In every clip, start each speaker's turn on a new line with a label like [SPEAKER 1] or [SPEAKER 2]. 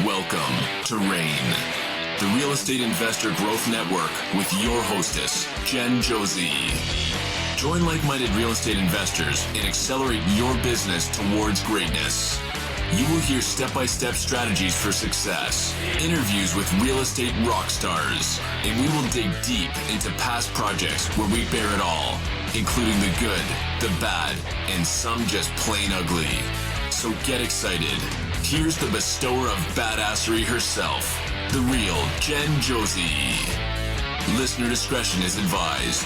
[SPEAKER 1] Welcome to REIN, the Real Estate Investor Growth Network with your hostess, Jen Josie. Join like-minded real estate investors and accelerate your business towards greatness. You will hear step-by-step strategies for success, interviews with real estate rock stars, and we will dig deep into past projects where we bear it all, including the good, the bad, and some just plain ugly. So get excited. Here's the bestower of badassery herself, the real Jen Josie. Listener discretion is advised.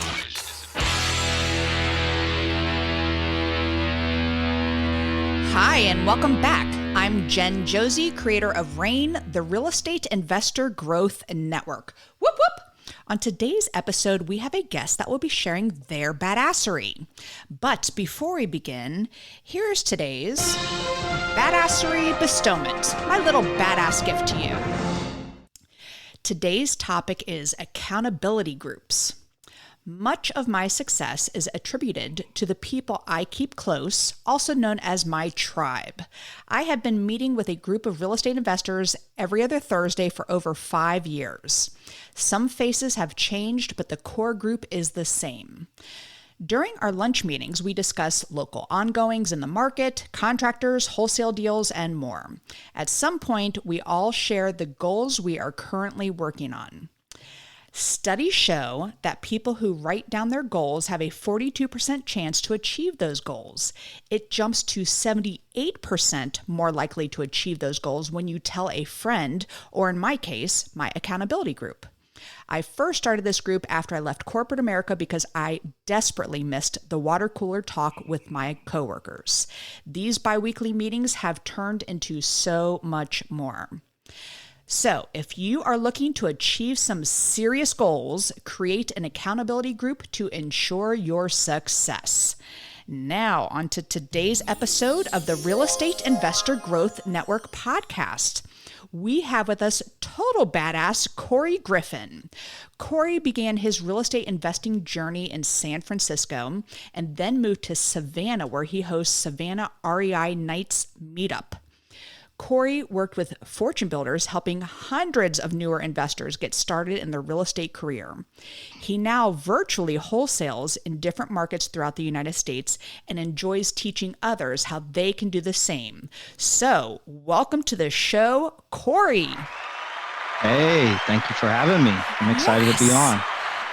[SPEAKER 2] Hi, and welcome back. I'm Jen Josie, creator of REIN, the Real Estate Investor Growth Network. Whoop, whoop. On today's episode, we have a guest that will be sharing their badassery. But before we begin, here's today's badassery bestowment, my little badass gift to you. Today's topic is accountability groups. Much of my success is attributed to the people I keep close, also known as my tribe. I have been meeting with a group of real estate investors every other Thursday for over 5 years. Some faces have changed, but the core group is the same. During our lunch meetings, we discuss local ongoings in the market, contractors, wholesale deals, and more. At some point, we all share the goals we are currently working on. Studies show that people who write down their goals have a 42% chance to achieve those goals. It jumps to 78% more likely to achieve those goals when you tell a friend, or in my case, my accountability group. I first started this group after I left corporate America because I desperately missed the water cooler talk with my coworkers. These biweekly meetings have turned into so much more. So, if you are looking to achieve some serious goals, create an accountability group to ensure your success. Now, on to today's episode of the Real Estate Investor Growth Network podcast. We have with us total badass Corey Griffin. Corey began his real estate investing journey in San Fransisco and then moved to Savannah, where he hosts Savannah REI Nights Meetup. Corey worked with Fortunebuilders, helping hundreds of newer investors get started in their real estate career. He now virtually wholesales in different markets throughout the United States and enjoys teaching others how they can do the same. So, welcome to the show, Corey.
[SPEAKER 3] Hey, thank you for having me. I'm excited to be on.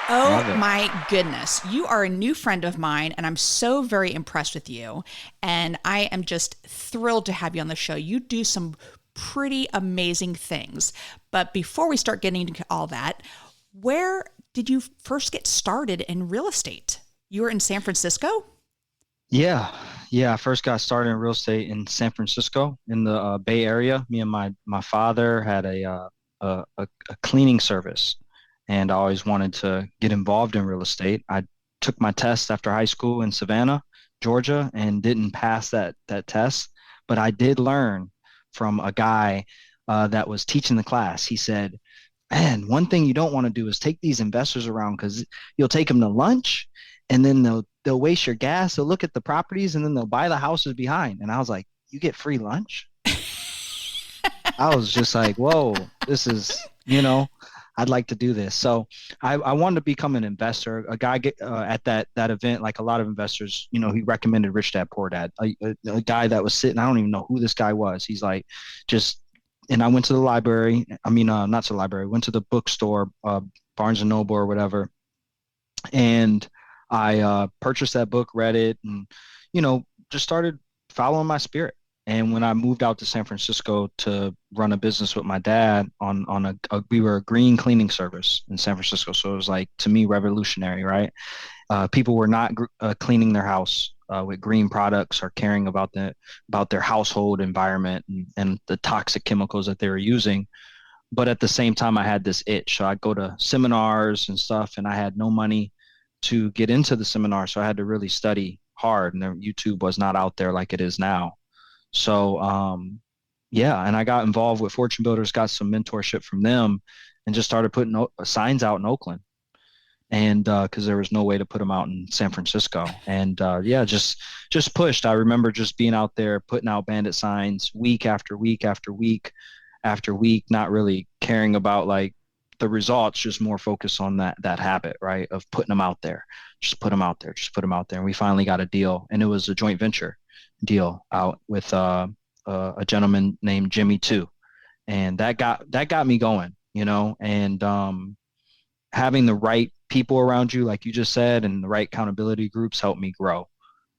[SPEAKER 2] Oh my goodness. You are a new friend of mine, and I'm so very impressed with you. And I am just thrilled to have you on the show. You do some pretty amazing things. But before we start getting into all that, where did you first get started in real estate? You were in San Francisco?
[SPEAKER 3] Yeah. I first got started in real estate in San Francisco in the Bay Area. Me and my father had a cleaning service. And I always wanted to get involved in real estate. I took my test after high school in Savannah, Georgia, and didn't pass that test. But I did learn from a guy that was teaching the class. He said, man, one thing you don't want to do is take these investors around, because you'll take them to lunch and then they'll waste your gas. They'll look at the properties and then they'll buy the houses behind. And I was like, you get free lunch? I was just like, whoa, this is, I'd like to do this. So I wanted to become an investor. A guy at that event, like a lot of investors, he recommended Rich Dad Poor Dad, a guy that was sitting. I don't even know who this guy was. He's like, and I went to the library. Not to the library, went to the bookstore, Barnes and Noble or whatever. And I purchased that book, read it, and, just started following my spirit. And when I moved out to San Francisco to run a business with my dad we were a green cleaning service in San Francisco. So it was like, to me, revolutionary, right? People were not cleaning their house with green products or caring about their household environment and the toxic chemicals that they were using. But at the same time, I had this itch. So I'd go to seminars and stuff, and I had no money to get into the seminar. So I had to really study hard, and YouTube was not out there like it is now. So, and I got involved with Fortunebuilders, got some mentorship from them, and just started putting signs out in Oakland. And because there was no way to put them out in San Francisco. And just pushed. I remember just being out there, putting out bandit signs week after week after week. after week, not really caring about like the results, just more focused on that habit, right? Of putting them out there, just put them out there, just put them out there. And we finally got a deal, and it was a joint venture deal out with a gentleman named Jimmy too. And that got me going, and having the right people around you, like you just said, and the right accountability groups helped me grow.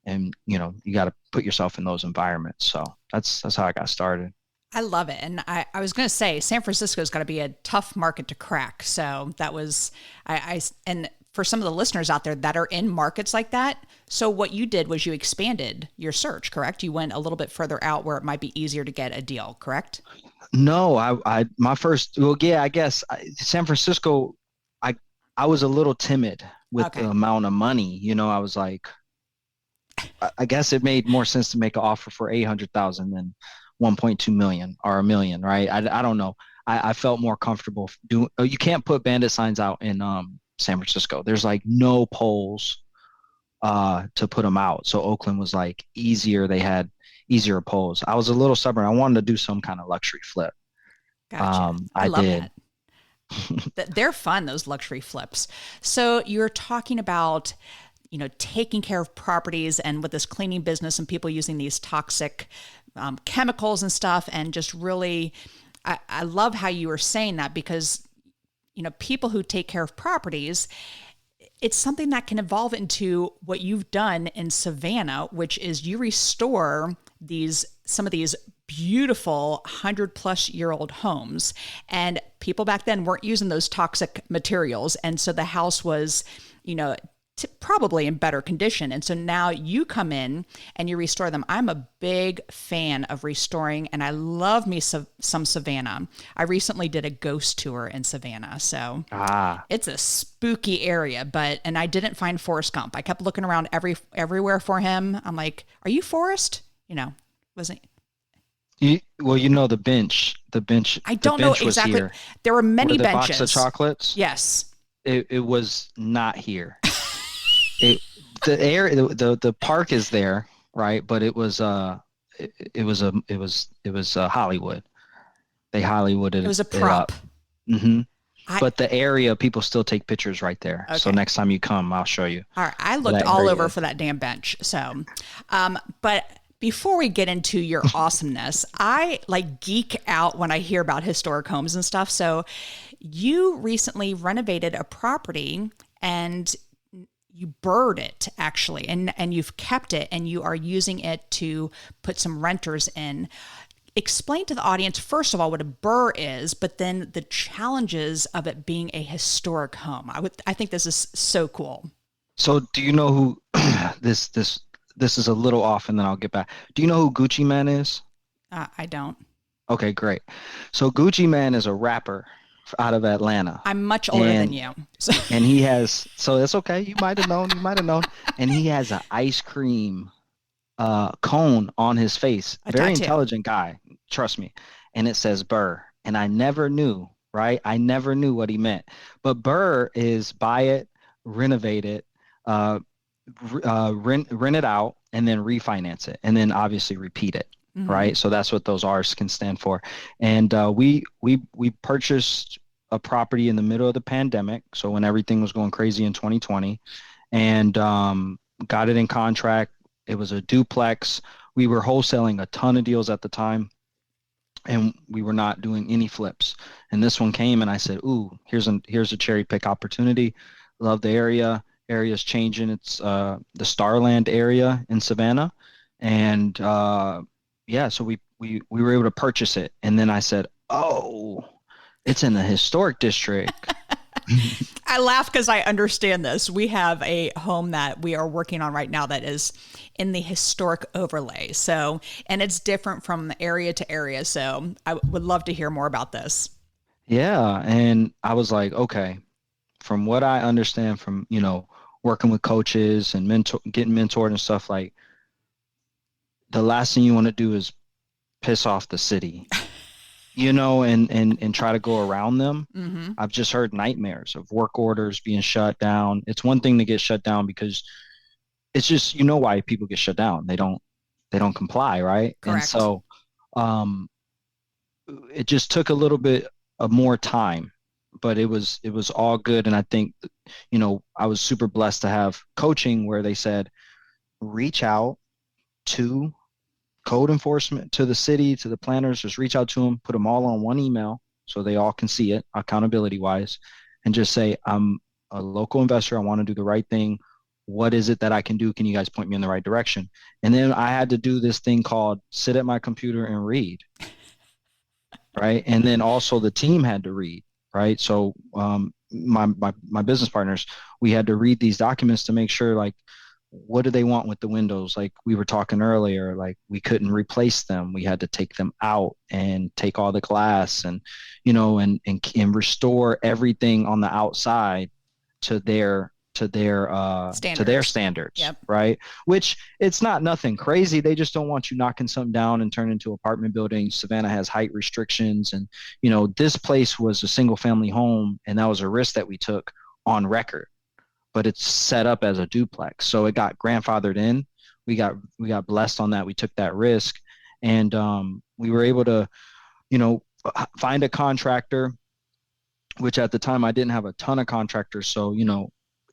[SPEAKER 3] And, you got to put yourself in those environments. So that's how I got started.
[SPEAKER 2] I love it. And I was going to say, San Francisco is going to be a tough market to crack. So that was, and for some of the listeners out there that are in markets like that. So what you did was you expanded your search, correct? You went a little bit further out where it might be easier to get a deal, correct?
[SPEAKER 3] No, my first, well, yeah, I guess San Francisco, I was a little timid with the amount of money. I was like, I guess it made more sense to make an offer for 800,000 than 1.2 million or a million, right? I don't know. I felt more comfortable doing. You can't put bandit signs out in San Francisco. There's like no poles to put them out. So Oakland was like easier. They had easier poles. I was a little stubborn. I wanted to do some kind of luxury flip.
[SPEAKER 2] Gotcha.
[SPEAKER 3] I
[SPEAKER 2] love
[SPEAKER 3] did.
[SPEAKER 2] That. They're fun, those luxury flips. So you're talking about, taking care of properties and with this cleaning business and people using these toxic chemicals and stuff. And just really, I love how you were saying that because, people who take care of properties, it's something that can evolve into what you've done in Savannah, which is you restore some of these beautiful 100-plus-year-old homes. And people back then weren't using those toxic materials. And so the house was, probably in better condition. And so now you come in and you restore them. I'm a big fan of restoring, and I love me some Savannah. I recently did a ghost tour in Savannah. So it's a spooky area, and I didn't find Forrest Gump. I kept looking around everywhere for him. I'm like, are you Forrest? Wasn't
[SPEAKER 3] the bench.
[SPEAKER 2] I don't know exactly.
[SPEAKER 3] Here.
[SPEAKER 2] There were many
[SPEAKER 3] the
[SPEAKER 2] benches.
[SPEAKER 3] Box of chocolates.
[SPEAKER 2] Yes.
[SPEAKER 3] It was not here. The park is there, right? But it was Hollywood. They Hollywooded it.
[SPEAKER 2] It was a prop.
[SPEAKER 3] Mm-hmm. But the area, people still take pictures right there. Okay. So next time you come, I'll show you.
[SPEAKER 2] All right. I looked all over for that damn bench. So, but before we get into your awesomeness, I like geek out when I hear about historic homes and stuff. So you recently renovated a property and you bird it actually, and you've kept it and you are using it to put some renters in. Explain to the audience, first of all, what a burr is, but then the challenges of it being a historic home. I think this is so cool.
[SPEAKER 3] So do you know who this is a little off and then I'll get back. Do you know who Gucci Mane is?
[SPEAKER 2] I don't.
[SPEAKER 3] Okay, great. So Gucci Mane is a rapper out of Atlanta.
[SPEAKER 2] I'm much older than you.
[SPEAKER 3] And he has, so that's okay. You might have known. And he has an ice cream cone on his face. Very intelligent guy. Trust me. And it says Burr. And I never knew, right? I never knew what he meant. But Burr is buy it, renovate it, rent it out, and then refinance it. And then obviously repeat it. Mm-hmm. Right. So that's what those R's can stand for. And we purchased a property in the middle of the pandemic. So when everything was going crazy in 2020, and got it in contract. It was a duplex. We were wholesaling a ton of deals at the time, and we were not doing any flips. And this one came and I said, ooh, here's a cherry pick opportunity. Love the area. Area's changing. It's the Starland area in Savannah. And so we were able to purchase it. And then I said, oh, it's in the historic district.
[SPEAKER 2] I laugh because I understand this. We have a home that we are working on right now that is in the historic overlay. So, and it's different from area to area. So I would love to hear more about this.
[SPEAKER 3] Yeah. And I was like, okay, from what I understand from, working with coaches and getting mentored and stuff, like the last thing you want to do is piss off the city. And try to go around them. Mm-hmm. I've just heard nightmares of work orders being shut down. It's one thing to get shut down because it's just, why people get shut down. They don't comply. Right.
[SPEAKER 2] Correct.
[SPEAKER 3] And so, it just took a little bit of more time, but it was all good. And I think, I was super blessed to have coaching where they said, reach out to code enforcement, to the city, to the planners, just reach out to them, put them all on one email so they all can see it accountability wise, and just say, I'm a local investor. I want to do the right thing. What is it that I can do? Can you guys point me in the right direction? And then I had to do this thing called sit at my computer and read. Right. And then also the team had to read. Right. So my business partners, we had to read these documents to make sure, like, what do they want with the windows? Like we were talking earlier, like we couldn't replace them. We had to take them out and take all the glass and, and restore everything on the outside to their standards.
[SPEAKER 2] Yep.
[SPEAKER 3] Right. Which it's not nothing crazy. They just don't want you knocking something down and turn into apartment buildings. Savannah has height restrictions, and, this place was a single family home, and that was a risk that we took on record, but it's set up as a duplex. So it got grandfathered in. We got blessed on that. We took that risk, and we were able to, find a contractor, which at the time I didn't have a ton of contractors. So,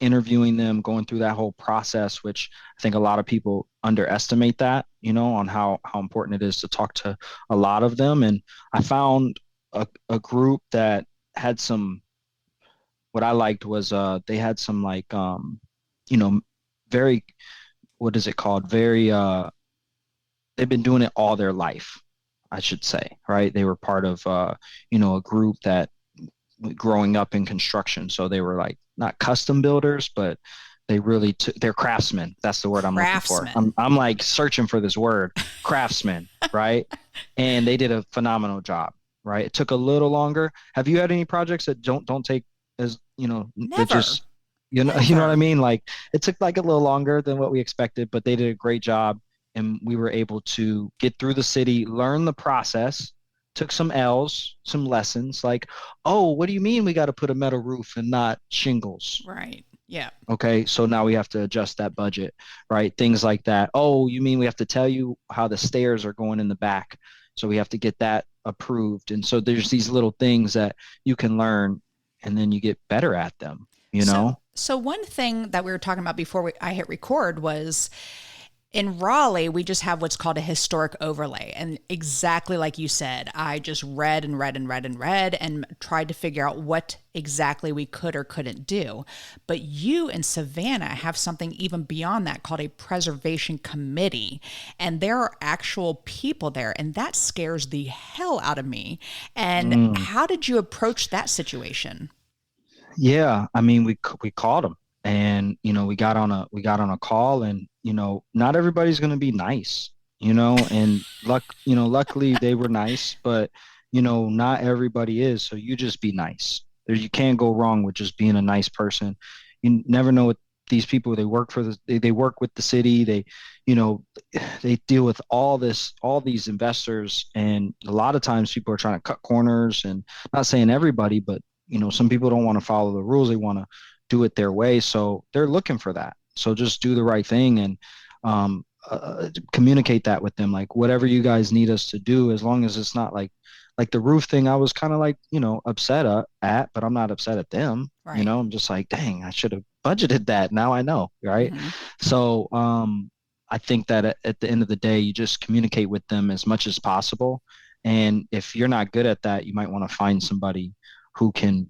[SPEAKER 3] interviewing them, going through that whole process, which I think a lot of people underestimate that, on how important it is to talk to a lot of them. And I found a group that had some, what I liked was they had some like, very, what is it called? Very, they've been doing it all their life, I should say, right? They were part of, a group that growing up in construction. So they were like not custom builders, but they really they're craftsmen. That's the word I'm looking for. I'm like searching for this word, craftsmen, right? And they did a phenomenal job, right? It took a little longer. Have you had any projects that don't take as,
[SPEAKER 2] Never.
[SPEAKER 3] that just, you know what I mean? Like it took like a little longer than what we expected, but they did a great job. And we were able to get through the city, learn the process, took some L's, some lessons like, oh, what do you mean we got to put a metal roof and not shingles?
[SPEAKER 2] Right. Yeah.
[SPEAKER 3] Okay. So now we have to adjust that budget, right? Things like that. Oh, you mean we have to tell you how the stairs are going in the back. So we have to get that approved. And so there's these little things that you can learn, and then you get better at them,
[SPEAKER 2] So one thing that we were talking about before I hit record was, in Raleigh, we just have what's called a historic overlay. And exactly like you said, I just read and tried to figure out what exactly we could or couldn't do. But you in Savannah have something even beyond that called a preservation committee. And there are actual people there. And that scares the hell out of me. And how did you approach that situation?
[SPEAKER 3] Yeah. I mean, we called them, and, we got on a call, and, not everybody's going to be nice, and luckily they were nice, but, not everybody is. So you just be nice. You can't go wrong with just being a nice person. You never know what these people, they work they work with the city. They deal with all these investors. And a lot of times people are trying to cut corners, and not saying everybody, but, some people don't want to follow the rules. They want to do it their way. So they're looking for that. So just do the right thing, and communicate that with them. Like, whatever you guys need us to do, as long as it's not like the roof thing, I was kind of like, upset at, but I'm not upset at them.
[SPEAKER 2] Right.
[SPEAKER 3] I'm just like, dang, I should have budgeted that. Now I know. Right.
[SPEAKER 2] Mm-hmm.
[SPEAKER 3] So I think that at the end of the day, you just communicate with them as much as possible. And if you're not good at that, you might want to find somebody who can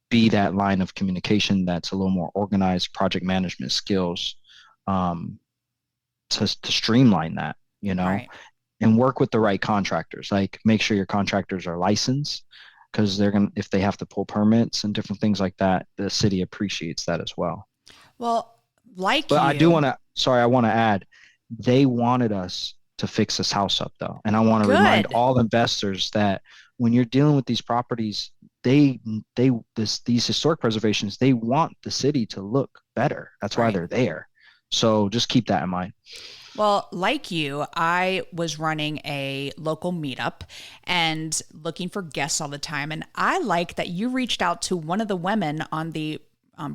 [SPEAKER 3] be that line of communication that's a little more organized, project management skills, to streamline that,
[SPEAKER 2] Right.
[SPEAKER 3] And work with the right contractors. Like, make sure your contractors are licensed, because if they have to pull permits and different things like that, the city appreciates that as well.
[SPEAKER 2] Well, I
[SPEAKER 3] want to add, they wanted us to fix this house up though. And I want to remind all investors that when you're dealing with these properties, these historic preservations, they want the city to look better. That's why they're there. So just keep that in mind.
[SPEAKER 2] Well, like you, I was running a local meetup and looking for guests all the time. And I like that you reached out to one of the women on the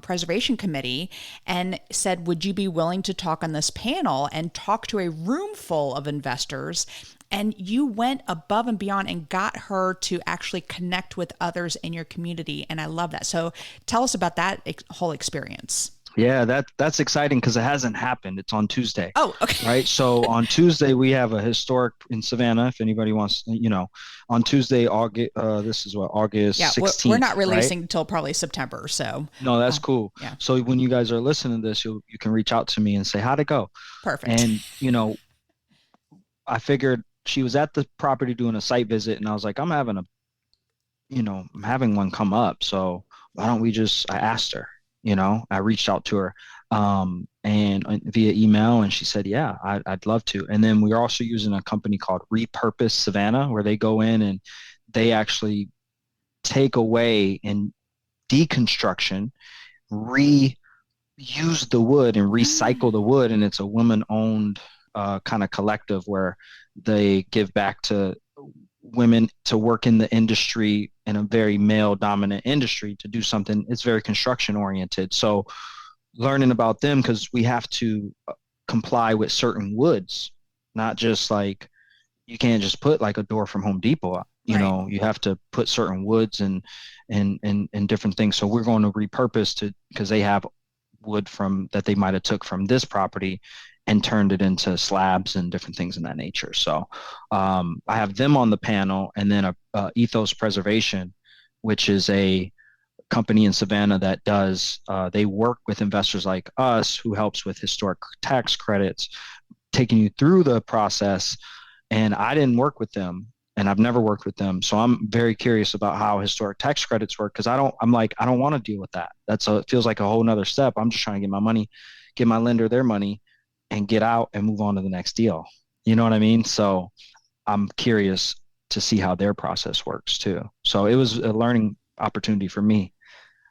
[SPEAKER 2] preservation committee and said, would you be willing to talk on this panel and talk to a room full of investors And you went above and beyond and got her to actually connect with others in your community. And I love that. So tell us about that whole experience.
[SPEAKER 3] Yeah, that's exciting because it hasn't happened. It's on Tuesday.
[SPEAKER 2] Oh, okay.
[SPEAKER 3] Right. So on Tuesday we have a historic in Savannah. If anybody wants, on Tuesday, August. This is what August 16th.
[SPEAKER 2] We're not releasing
[SPEAKER 3] right?
[SPEAKER 2] until probably September. So
[SPEAKER 3] no, that's cool.
[SPEAKER 2] Yeah.
[SPEAKER 3] So when you guys are listening to this, you can reach out to me and say how'd it go.
[SPEAKER 2] Perfect.
[SPEAKER 3] And I figured she was at the property doing a site visit, and I was like, I'm having one come up. So why don't we I asked her. I reached out to her and via email, and she said, yeah, I'd love to. And then we're also using a company called Repurpose Savannah, where they go in and they actually take away and deconstruction, reuse the wood and recycle the wood. And it's a woman-owned kind of collective where they give back to women to work in the industry, in a very male dominant industry, to do something. It's very construction oriented. So learning about them, because we have to comply with certain woods, not just like, you can't just put like a door from Home Depot, you have to put certain woods and different things. So we're going to repurpose because they have wood that they might've took from this property and turned it into slabs and different things in that nature. So I have them on the panel, and then Ethos Preservation, which is a company in Savannah that they work with investors like us, who helps with historic tax credits, taking you through the process. And I didn't work with them, and I've never worked with them. So I'm very curious about how historic tax credits work, because I don't want to deal with that. It feels like a whole nother step. I'm just trying to get my money, get my lender their money, and get out and move on to the next deal. You know what I mean? So I'm curious to see how their process works too. So it was a learning opportunity for me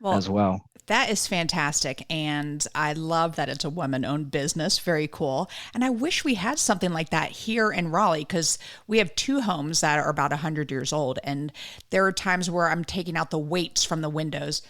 [SPEAKER 3] as well.
[SPEAKER 2] That is fantastic. And I love that it's a woman-owned business. Very cool. And I wish we had something like that here in Raleigh, because we have 2 homes that are about 100 years old. And there are times where I'm taking out the weights from the windows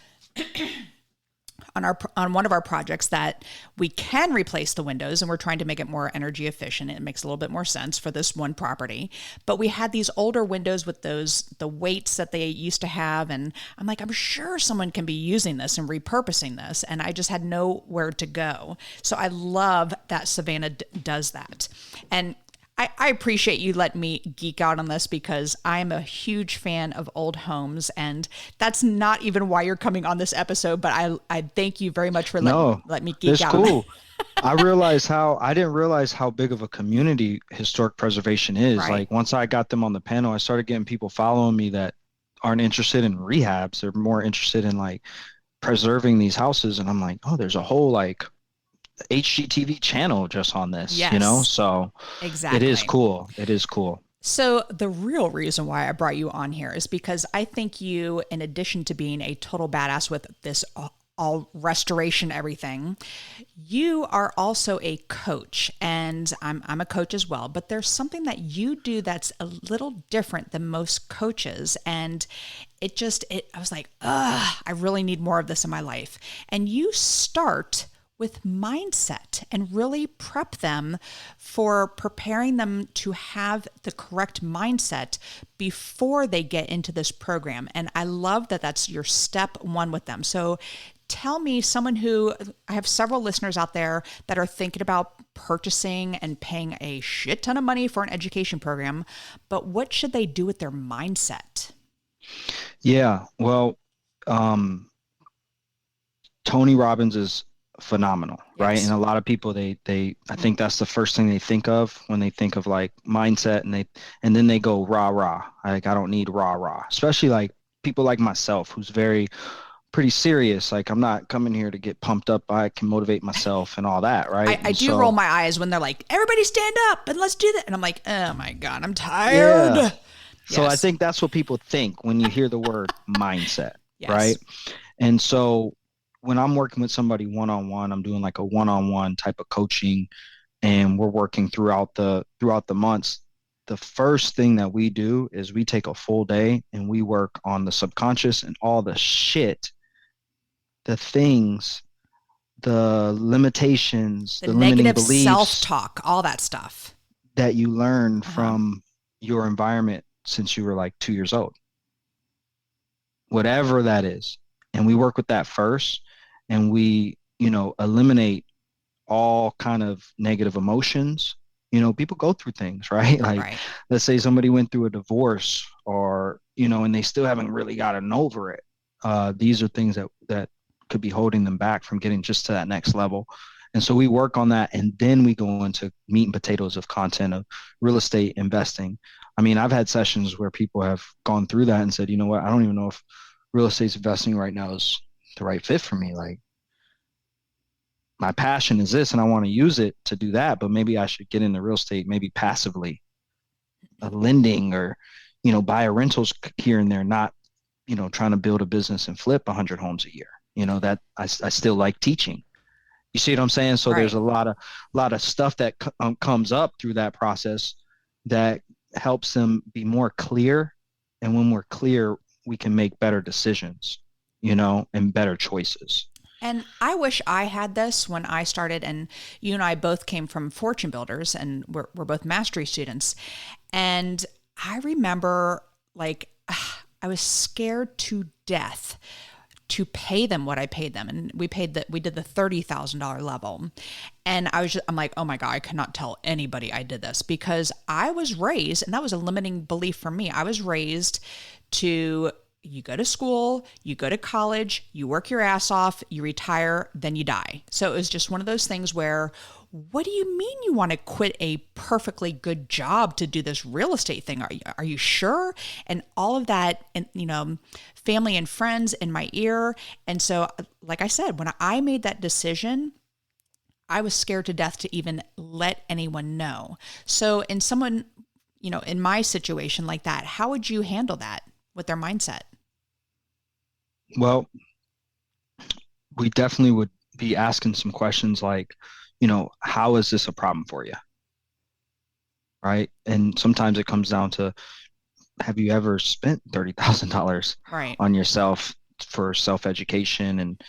[SPEAKER 2] on one of our projects that we can replace the windows, and we're trying to make it more energy efficient. It makes a little bit more sense for this one property. But we had these older windows with the weights that they used to have. And I'm like, I'm sure someone can be using this and repurposing this. And I just had nowhere to go. So I love that Savannah does that. And I appreciate you letting me geek out on this, because I'm a huge fan of old homes, and that's not even why you're coming on this episode, but I thank you very much for letting me geek out.
[SPEAKER 3] It's cool. I didn't realize how big of a community historic preservation is.
[SPEAKER 2] Right.
[SPEAKER 3] Like once I got them on the panel, I started getting people following me that aren't interested in rehabs. They're more interested in like preserving these houses. And I'm like, oh, there's a whole like HGTV channel just on this, so
[SPEAKER 2] exactly.
[SPEAKER 3] It is cool.
[SPEAKER 2] So the real reason why I brought you on here is because I think you, in addition to being a total badass with this all restoration, everything, you are also a coach, and I'm a coach as well, but there's something that you do that's a little different than most coaches. And I was like, I really need more of this in my life. And you start with mindset and really prep them for preparing them to have the correct mindset before they get into this program. And I love that that's your step 1 with them. So tell me, I have several listeners out there that are thinking about purchasing and paying a shit ton of money for an education program, but what should they do with their mindset?
[SPEAKER 3] Yeah, well, Tony Robbins is phenomenal, right?
[SPEAKER 2] Yes.
[SPEAKER 3] And a lot of people, I think that's the first thing they think of when they think of like mindset, and then they go rah. Like, I don't need rah, especially like people like myself, who's pretty serious. Like, I'm not coming here to get pumped up. I can motivate myself and all that, right?
[SPEAKER 2] I do roll my eyes when they're like, everybody stand up and let's do that. And I'm like, oh my God, I'm tired. Yeah.
[SPEAKER 3] So I think that's what people think when you hear the word mindset,
[SPEAKER 2] yes.
[SPEAKER 3] Right? And so when I'm working with somebody one-on-one, I'm doing like a one-on-one type of coaching, and we're working throughout the months. The first thing that we do is we take a full day and we work on the subconscious and all the shit, the things, the limitations, the limiting
[SPEAKER 2] negative
[SPEAKER 3] beliefs,
[SPEAKER 2] self-talk, all that stuff
[SPEAKER 3] that you learn from your environment since you were like 2 years old, whatever that is. And we work with that first, and we, eliminate all kind of negative emotions. People go through things, right? Like,
[SPEAKER 2] Right.
[SPEAKER 3] let's say somebody went through a divorce, or, and they still haven't really gotten over it. These are things that could be holding them back from getting just to that next level. And so we work on that, and then we go into meat and potatoes of content of real estate investing. I mean, I've had sessions where people have gone through that and said, you know what, I don't even know if real estate investing right now is the right fit for me. Like, my passion is this and I want to use it to do that, but maybe I should get into real estate, maybe passively, lending, or, buy a rentals here and there, not, trying to build a business and flip 100 homes a year. That I still like teaching. You see what I'm saying? So there's
[SPEAKER 2] Right.
[SPEAKER 3] a lot of stuff that comes up through that process that helps them be more clear. And when we're clear, we can make better decisions, and better choices.
[SPEAKER 2] And I wish I had this when I started, and you and I both came from Fortunebuilders, and we're both mastery students. And I remember, like, I was scared to death to pay them what I paid them. And we did the $30,000 level. And I'm like, oh my God, I cannot tell anybody I did this, because I was raised, and that was a limiting belief for me. I was raised to, you go to school, you go to college, you work your ass off, you retire, then you die. So it was just one of those things where, what do you mean you want to quit a perfectly good job to do this real estate thing? Are you sure? And all of that, and family and friends in my ear. And so, like I said, when I made that decision, I was scared to death to even let anyone know. So in someone, in my situation like that, how would you handle that with their mindset?
[SPEAKER 3] Well, we definitely would be asking some questions like, how is this a problem for you? Right. And sometimes it comes down to, have you ever spent $30,000
[SPEAKER 2] Right.
[SPEAKER 3] on yourself for self-education and,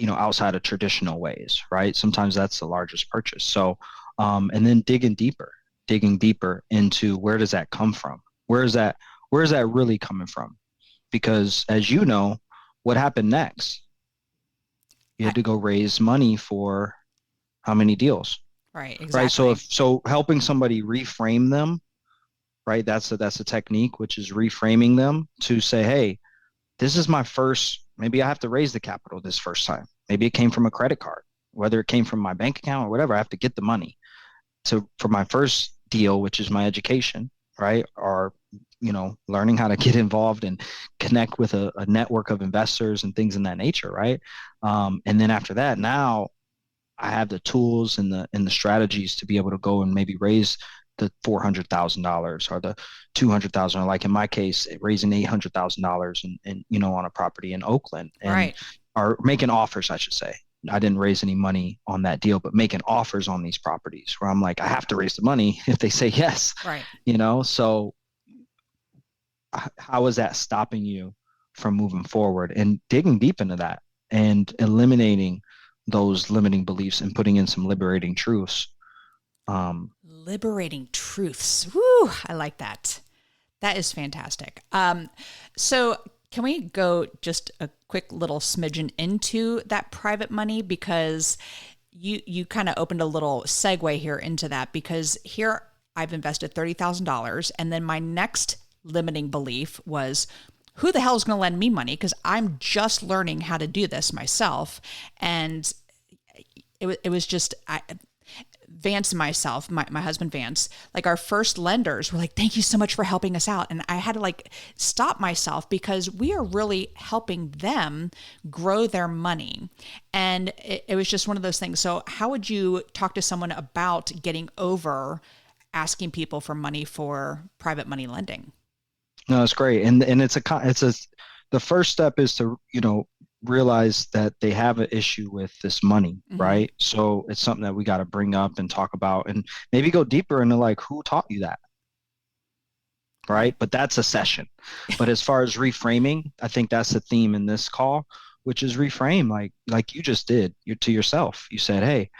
[SPEAKER 3] outside of traditional ways, right? Sometimes that's the largest purchase. So, and then digging deeper into, where does that come from? Where is that really coming from? Because, as you know, what happened next? You had to go raise money for how many deals?
[SPEAKER 2] Right,
[SPEAKER 3] Right.
[SPEAKER 2] exactly.
[SPEAKER 3] So helping somebody reframe them, right? That's a technique, which is reframing them to say, hey, this is my first, maybe I have to raise the capital this first time. Maybe it came from a credit card, whether it came from my bank account or whatever. I have to get the money for my first deal, which is my education, right? Or, learning how to get involved and connect with a network of investors and things in that nature, right? And then after that, now I have the tools and the strategies to be able to go and maybe raise the $400,000 or the 200,000, or like in my case, raising $800,000 and on a property in Oakland, and
[SPEAKER 2] Right.
[SPEAKER 3] are making offers, I should say. I didn't raise any money on that deal, but making offers on these properties where I'm like, I have to raise the money if they say yes,
[SPEAKER 2] Right.
[SPEAKER 3] so how is that stopping you from moving forward, and digging deep into that and eliminating those limiting beliefs and putting in some liberating truths.
[SPEAKER 2] Liberating truths. Woo, I like that. That is fantastic. So can we go just a quick little smidgen into that private money? Because you kind of opened a little segue here into that, because here I've invested $30,000, and then my next limiting belief was, who the hell is going to lend me money? Because I'm just learning how to do this myself. And it was just, Vance and myself, my husband Vance, like our first lenders were like, thank you so much for helping us out. And I had to like stop myself, because we are really helping them grow their money. And it was just one of those things. So how would you talk to someone about getting over asking people for money for private money lending?
[SPEAKER 3] No, it's great. And the first step is to, realize that they have an issue with this money,
[SPEAKER 2] Mm-hmm.
[SPEAKER 3] right? So it's something that we got to bring up and talk about, and maybe go deeper into like, who taught you that? Right. But that's a session. But as far as reframing, I think that's the theme in this call, which is reframe, like you just did, to yourself. You said, hey,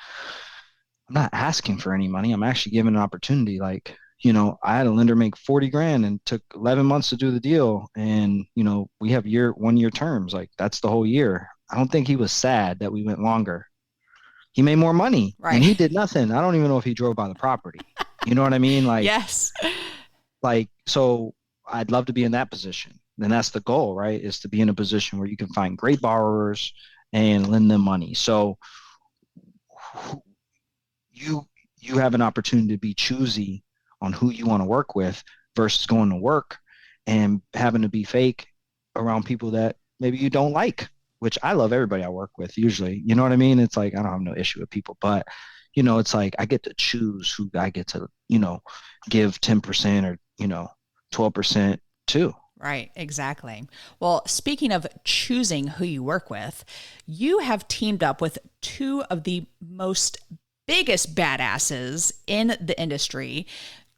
[SPEAKER 3] I'm not asking for any money. I'm actually giving an opportunity. Like, I had a lender make 40 grand and took 11 months to do the deal. And, we have 1 year terms. Like that's the whole year. I don't think he was sad that we went longer. He made more money and
[SPEAKER 2] Right.
[SPEAKER 3] he did nothing. I don't even know if he drove by the property. You know what I mean?
[SPEAKER 2] Yes.
[SPEAKER 3] So I'd love to be in that position. And that's the goal, right? Is to be in a position where you can find great borrowers and lend them money. So you have an opportunity to be choosy on who you want to work with versus going to work and having to be fake around people that maybe you don't like, which I love everybody I work with usually. You know what I mean? It's like, I don't have no issue with people, but it's like I get to choose who I get to, give 10% or, 12% to.
[SPEAKER 2] Right, exactly. Well, speaking of choosing who you work with, you have teamed up with two of the most biggest badasses in the industry,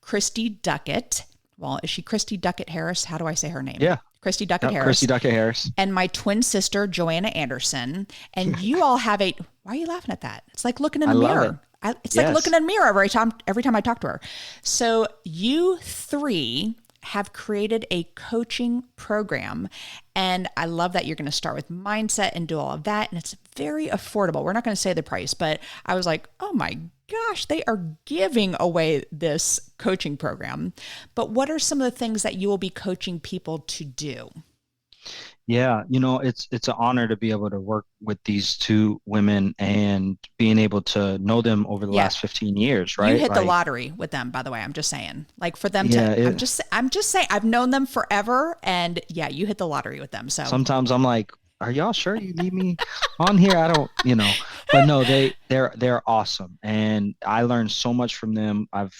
[SPEAKER 2] Christy Duckett. Well, is she Christy Duckett Harris? How do I say her name?
[SPEAKER 3] Yeah.
[SPEAKER 2] Christy Duckett Harris.
[SPEAKER 3] Christy Duckett Harris.
[SPEAKER 2] And my twin sister, Joanna Anderson. And you all have why are you laughing at that? It's like looking in the mirror. It's like looking in a mirror every time I talk to her. So you three have created a coaching program. And I love that you're going to start with mindset and do all of that. And it's very affordable. We're not going to say the price, but I was like, oh my gosh, they are giving away this coaching program. But what are some of the things that you will be coaching people to do?
[SPEAKER 3] Yeah, it's an honor to be able to work with these two women and being able to know them over the last 15 years, right?
[SPEAKER 2] You hit the lottery with them, by the way. I'm just saying. Like for them I'm just saying I've known them forever, and you hit the lottery with them. So
[SPEAKER 3] sometimes I'm like, are y'all sure you need me on here? I don't, but no, they're awesome. And I learned so much from them. I've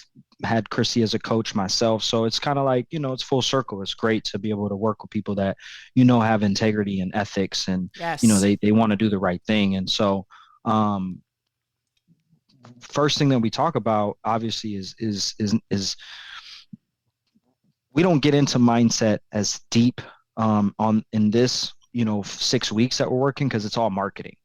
[SPEAKER 3] had Chrissy as a coach myself. So it's kind of like, it's full circle. It's great to be able to work with people that, have integrity and ethics and, they want to do the right thing. And so, first thing that we talk about obviously is we don't get into mindset as deep, in this, 6 weeks that we're working, because it's all marketing.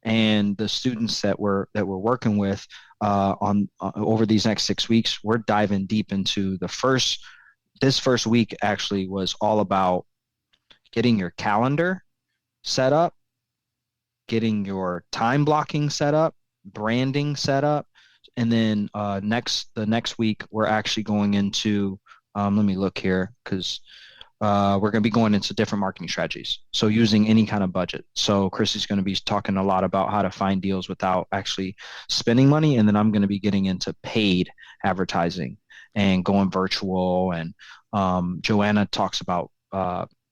[SPEAKER 3] And the students that we're working with over these next 6 weeks, we're diving deep into this first week actually was all about getting your calendar set up, getting your time blocking set up, branding set up. And then the next week, we're actually going into, let me look here, because we're going to be going into different marketing strategies. So using any kind of budget. So Chrissy's going to be talking a lot about how to find deals without actually spending money. And then I'm going to be getting into paid advertising and going virtual. And Joanna talks about,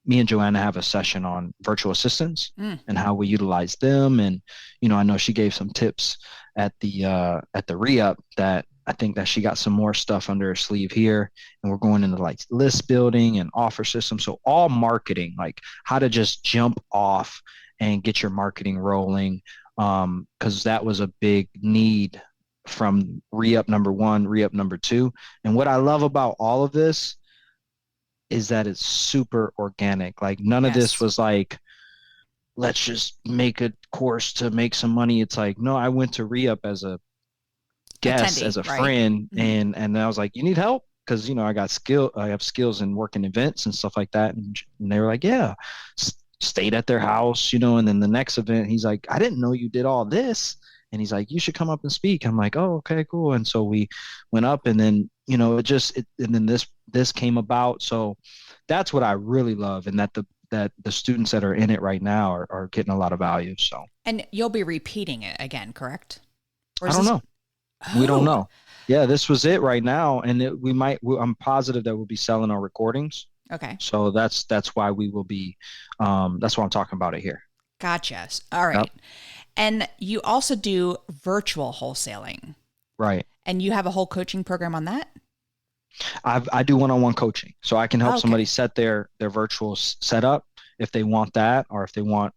[SPEAKER 3] me and Joanna have a session on virtual assistants and how we utilize them. And, I know she gave some tips at the re-up that I think that she got some more stuff under her sleeve here, and we're going into like list building and offer system. So all marketing, like how to just jump off and get your marketing rolling. Cause that was a big need from re-up number 1, re-up number 2. And what I love about all of this is that it's super organic. Like none of this was like, let's just make a course to make some money. It's like, no, I went to re-up as a guest, as a friend, and I was like, you need help? Because I have skills in working events and stuff like that. And they were like, yeah. Stayed at their house, and then the next event, he's like, I didn't know you did all this. And he's like, you should come up and speak. I'm like, oh, okay, cool. And so we went up, and then and then this came about. So that's what I really love, and that the students that are in it right now are getting a lot of value. So, and
[SPEAKER 2] you'll be repeating it again, correct?
[SPEAKER 3] I don't know. We don't know. Yeah, this was it right now. And I'm positive that we'll be selling our recordings.
[SPEAKER 2] Okay.
[SPEAKER 3] So that's why we will be, that's why I'm talking about it here.
[SPEAKER 2] Gotcha. All right. Yep. And you also do virtual wholesaling.
[SPEAKER 3] Right.
[SPEAKER 2] And you have a whole coaching program on that?
[SPEAKER 3] I do one-on-one coaching. So I can help somebody set their virtual setup if they want that, or if they want,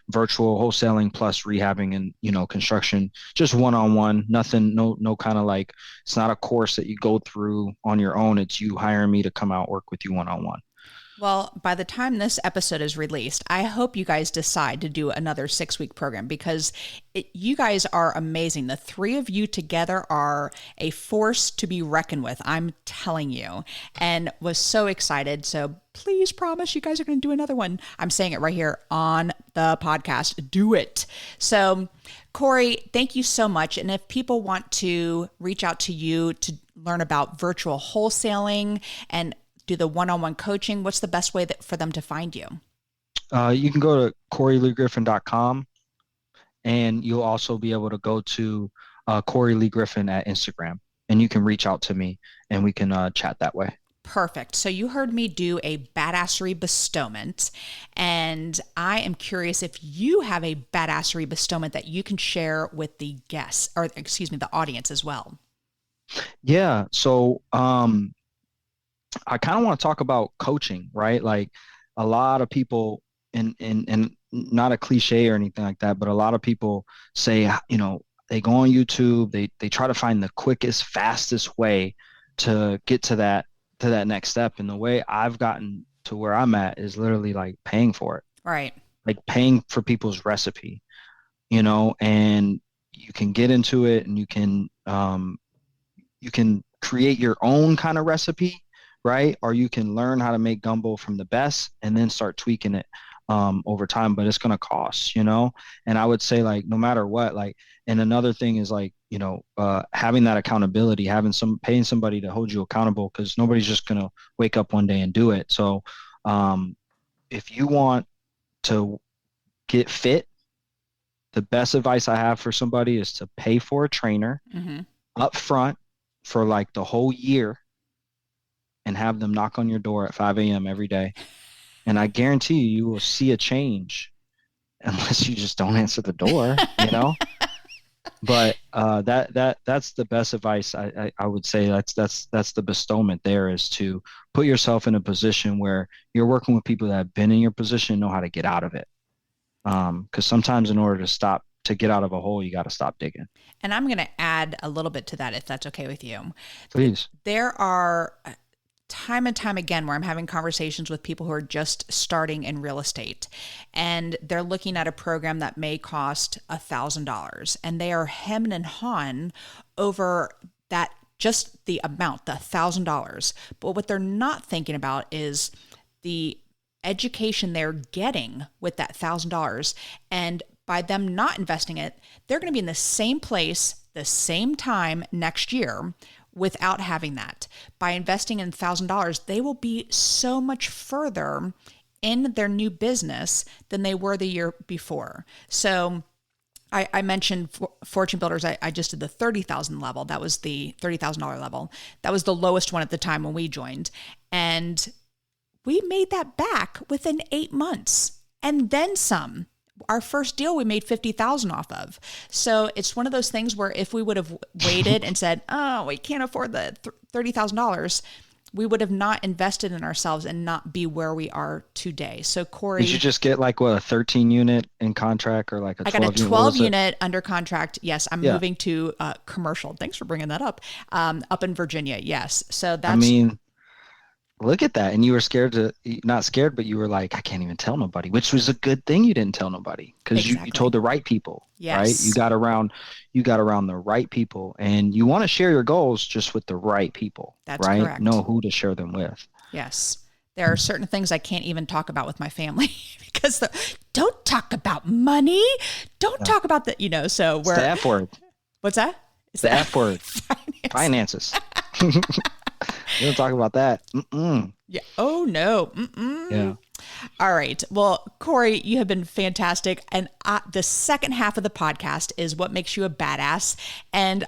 [SPEAKER 3] virtual wholesaling plus rehabbing and, construction, just one-on-one, nothing, no kind of like, it's not a course that you go through on your own. It's you hiring me to come out work with you one-on-one.
[SPEAKER 2] Well, by the time this episode is released, I hope you guys decide to do another 6-week program because you guys are amazing. The three of you together are a force to be reckoned with. I'm telling you, and was so excited. So please promise you guys are going to do another one. I'm saying it right here on the podcast. Do it. So Corey, thank you so much. And if people want to reach out to you to learn about virtual wholesaling and do the one-on-one coaching, what's the best way for them to find you?
[SPEAKER 3] You can go to CoreyLeeGriffin.com, and you'll also be able to go to Corey Lee Griffin at Instagram, and you can reach out to me and we can chat that way.
[SPEAKER 2] Perfect. So you heard me do a badassery bestowment, and I am curious if you have a badassery bestowment that you can share with the guests, or excuse me, the audience as well.
[SPEAKER 3] Yeah. So, I kind of want to talk about coaching, right? Like a lot of people, and not a cliche or anything like that, but a lot of people say, they go on YouTube, they try to find the quickest, fastest way to get to that next step. And the way I've gotten to where I'm at is literally like paying for it.
[SPEAKER 2] Right.
[SPEAKER 3] Like paying for people's recipe, and you can get into it and you can create your own kind of recipe, right? Or you can learn how to make gumbo from the best and then start tweaking it over time, but it's going to cost, and I would say like, no matter what, like, and another thing is like, having that accountability, paying somebody to hold you accountable, because nobody's just going to wake up one day and do it. So if you want to get fit, the best advice I have for somebody is to pay for a trainer up front for like the whole year, and have them knock on your door at 5 a.m. every day. And I guarantee you will see a change, unless you just don't answer the door, But that's the best advice I would say. That's the bestowment there, is to put yourself in a position where you're working with people that have been in your position and know how to get out of it. Because sometimes in order to get out of a hole, you got to stop digging. And
[SPEAKER 2] I'm going to add a little bit to that, if that's okay with you.
[SPEAKER 3] Please.
[SPEAKER 2] There are time and time again where I'm having conversations with people who are just starting in real estate, and they're looking at a program that may cost $1,000, and they are hemming and hawing over that, just the amount, the $1,000. But what they're not thinking about is the education they're getting with that $1,000. And by them not investing it, they're going to be in the same place, the same time next year without having that. By investing in $1,000, they will be so much further in their new business than they were the year before. So I mentioned Fortunebuilders. I just did the $30,000 level. That was the $30,000 level. That was the lowest one at the time when we joined. And we made that back within 8 months and then some. Our first deal we made $50,000 off of. So it's one of those things where if we would have waited and said, oh, we can't afford the $30,000, we would have not invested in ourselves and not be where we are today. So Corey,
[SPEAKER 3] did you just get like a 13 unit in contract, or like a 12 unit?
[SPEAKER 2] I got a 12 unit under contract. Yes. I'm moving to commercial. Thanks for bringing that up. Up in Virginia. Yes. So that's,
[SPEAKER 3] look at that. And you were not scared, but you were like, I can't even tell nobody, which was a good thing. You didn't tell nobody, because you told the right people, right? You got around the right people, and you want to share your goals just with the right people.
[SPEAKER 2] That's
[SPEAKER 3] right.
[SPEAKER 2] Correct.
[SPEAKER 3] Know who to share them with.
[SPEAKER 2] Yes. There are certain things I can't even talk about with my family because don't talk about money. Don't talk about so we're.
[SPEAKER 3] It's the F word.
[SPEAKER 2] What's that?
[SPEAKER 3] It's the F word. Finances. We don't talk about that.
[SPEAKER 2] Yeah. Oh no.
[SPEAKER 3] Yeah.
[SPEAKER 2] All right. Well, Corey, you have been fantastic. And the second half of the podcast is what makes you a badass. And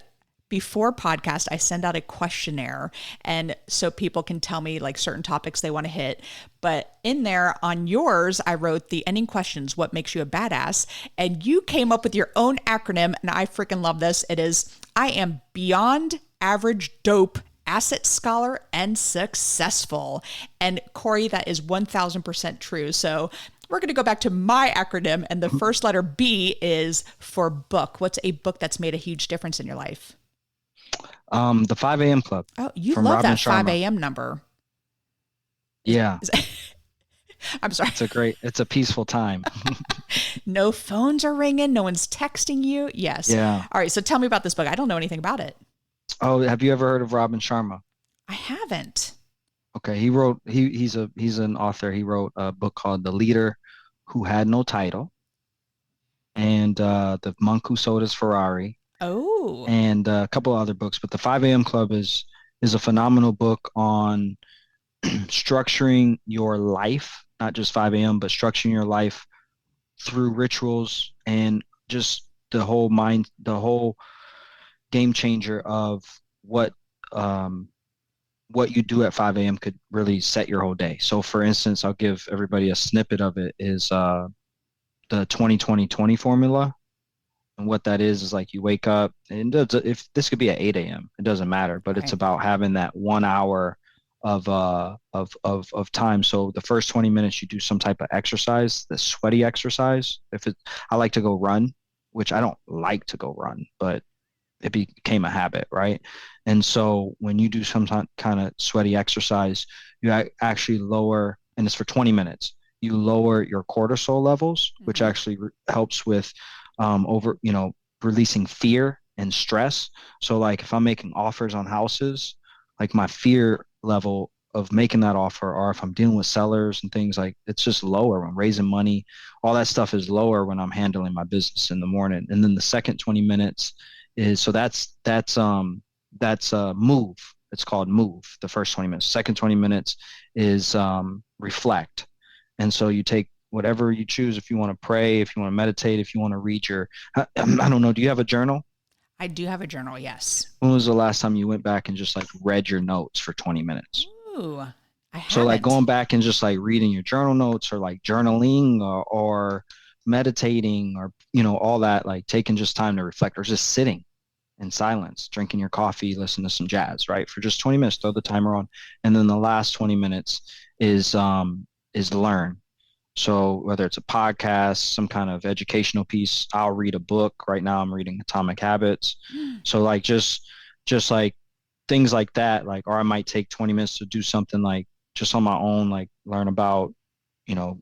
[SPEAKER 2] before podcast, I send out a questionnaire, and so people can tell me like certain topics they want to hit. But in there on yours, I wrote the ending questions, what makes you a badass? And you came up with your own acronym, and I freaking love this. It is, I am beyond average dope, asset scholar, and successful. And Corey, that is 1000% true. So we're going to go back to my acronym, and the first letter B is for book. What's a book that's made a huge difference in your life?
[SPEAKER 3] The 5 a.m. Club.
[SPEAKER 2] Oh, you love that 5 a.m. number.
[SPEAKER 3] Yeah.
[SPEAKER 2] I'm sorry.
[SPEAKER 3] It's a peaceful time.
[SPEAKER 2] No phones are ringing. No one's texting you. Yes.
[SPEAKER 3] Yeah.
[SPEAKER 2] All right. So tell me about this book. I don't know anything about it.
[SPEAKER 3] Oh, have you ever heard of Robin Sharma?
[SPEAKER 2] I haven't.
[SPEAKER 3] Okay, he's an author. He wrote a book called The Leader Who Had No Title, and The Monk Who Sold His Ferrari,
[SPEAKER 2] Oh,
[SPEAKER 3] and a couple other books. But the 5 a.m. Club is a phenomenal book on structuring your life, not just 5 a.m., but structuring your life through rituals and just the whole game changer of um, what you do at 5 a.m. could really set your whole day. So for instance, I'll give everybody a snippet of it is the 20-20-20 formula. And what that is like you wake up and if this could be at 8 a.m., it doesn't matter, but it's
[SPEAKER 2] right.
[SPEAKER 3] about having that 1 hour of time. So the first 20 minutes you do some type of exercise, the sweaty exercise. I like to go run, which I don't like to go run, but it became a habit, right? And so when you do some kind of sweaty exercise, you actually lower, and it's for 20 minutes, you lower your cortisol levels, which
[SPEAKER 2] Mm-hmm.
[SPEAKER 3] actually helps with releasing fear and stress. So like if I'm making offers on houses, like my fear level of making that offer, or if I'm dealing with sellers and things, like it's just lower when raising money. All that stuff is lower when I'm handling my business in the morning. And then the second 20 minutes is that's move. It's called move. The first 20 minutes. Second 20 minutes is reflect. And so you take whatever you choose. If you want to pray, if you want to meditate, if you want to read I don't know. Do you have a journal?
[SPEAKER 2] I do have a journal. Yes.
[SPEAKER 3] When was the last time you went back and just like read your notes for 20 minutes?
[SPEAKER 2] Ooh, I
[SPEAKER 3] So like
[SPEAKER 2] haven't.
[SPEAKER 3] going back and just like reading your journal notes, or like journaling, or meditating, or, all that, like taking just time to reflect, or just sitting in silence, drinking your coffee, listen to some jazz, right? For just 20 minutes, throw the timer on. And then the last 20 minutes is learn. So whether it's a podcast, some kind of educational piece, I'll read a book. Right now I'm reading Atomic Habits. So like just like things like that, like, or I might take 20 minutes to do something like just on my own, like learn about,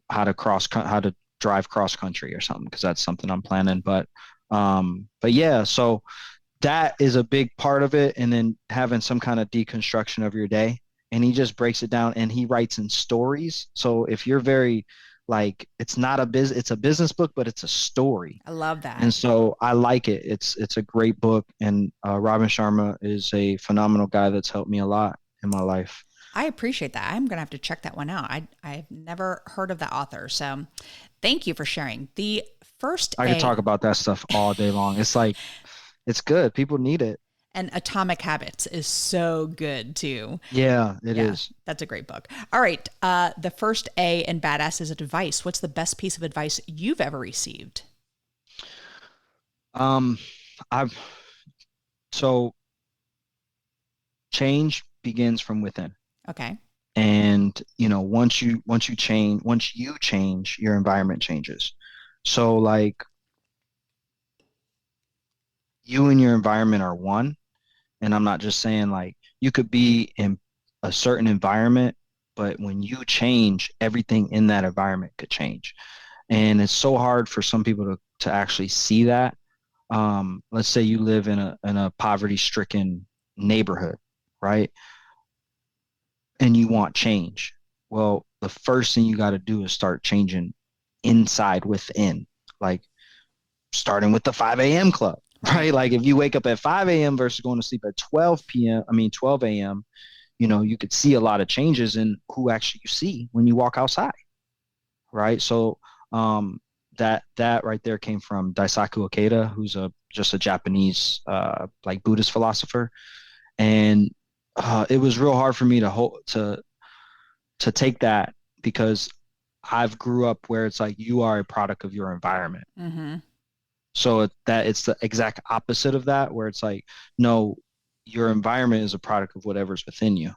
[SPEAKER 3] how to drive cross country or something, because that's something I'm planning. But yeah, so that is a big part of it. And then having some kind of deconstruction of your day. And he just breaks it down and he writes in stories. So if you're very like, it's a business book, but it's a story.
[SPEAKER 2] I love that.
[SPEAKER 3] And so I like it. It's a great book. And Robin Sharma is a phenomenal guy that's helped me a lot in my life.
[SPEAKER 2] I appreciate that. I'm going to have to check that one out. I've never heard of that author. So thank you for sharing. The first
[SPEAKER 3] I could talk about that stuff all day long. It's like, it's good. People need it.
[SPEAKER 2] And Atomic Habits is so good too.
[SPEAKER 3] Yeah, it is.
[SPEAKER 2] That's a great book. All right. The first A in Badass is advice. What's the best piece of advice you've ever received?
[SPEAKER 3] I've so change begins from within.
[SPEAKER 2] Okay.
[SPEAKER 3] And once you change, your environment changes. So like you and your environment are one. And I'm not just saying like you could be in a certain environment, but when you change, everything in that environment could change. And it's so hard for some people to actually see that. Let's say you live in a poverty-stricken neighborhood, right? And you want change. Well, the first thing you got to do is start changing inside within, like starting with the 5 a.m. club. Right. Like if you wake up at 5 a.m. versus going to sleep at 12 a.m., you could see a lot of changes in who actually you see when you walk outside. Right. So that right there came from Daisaku Ikeda, who's just a Japanese like Buddhist philosopher. And it was real hard for me to take that, because I've grew up where it's like you are a product of your environment.
[SPEAKER 2] Mm-hmm.
[SPEAKER 3] So it's the exact opposite of that, where it's like, no, your environment is a product of whatever's within you.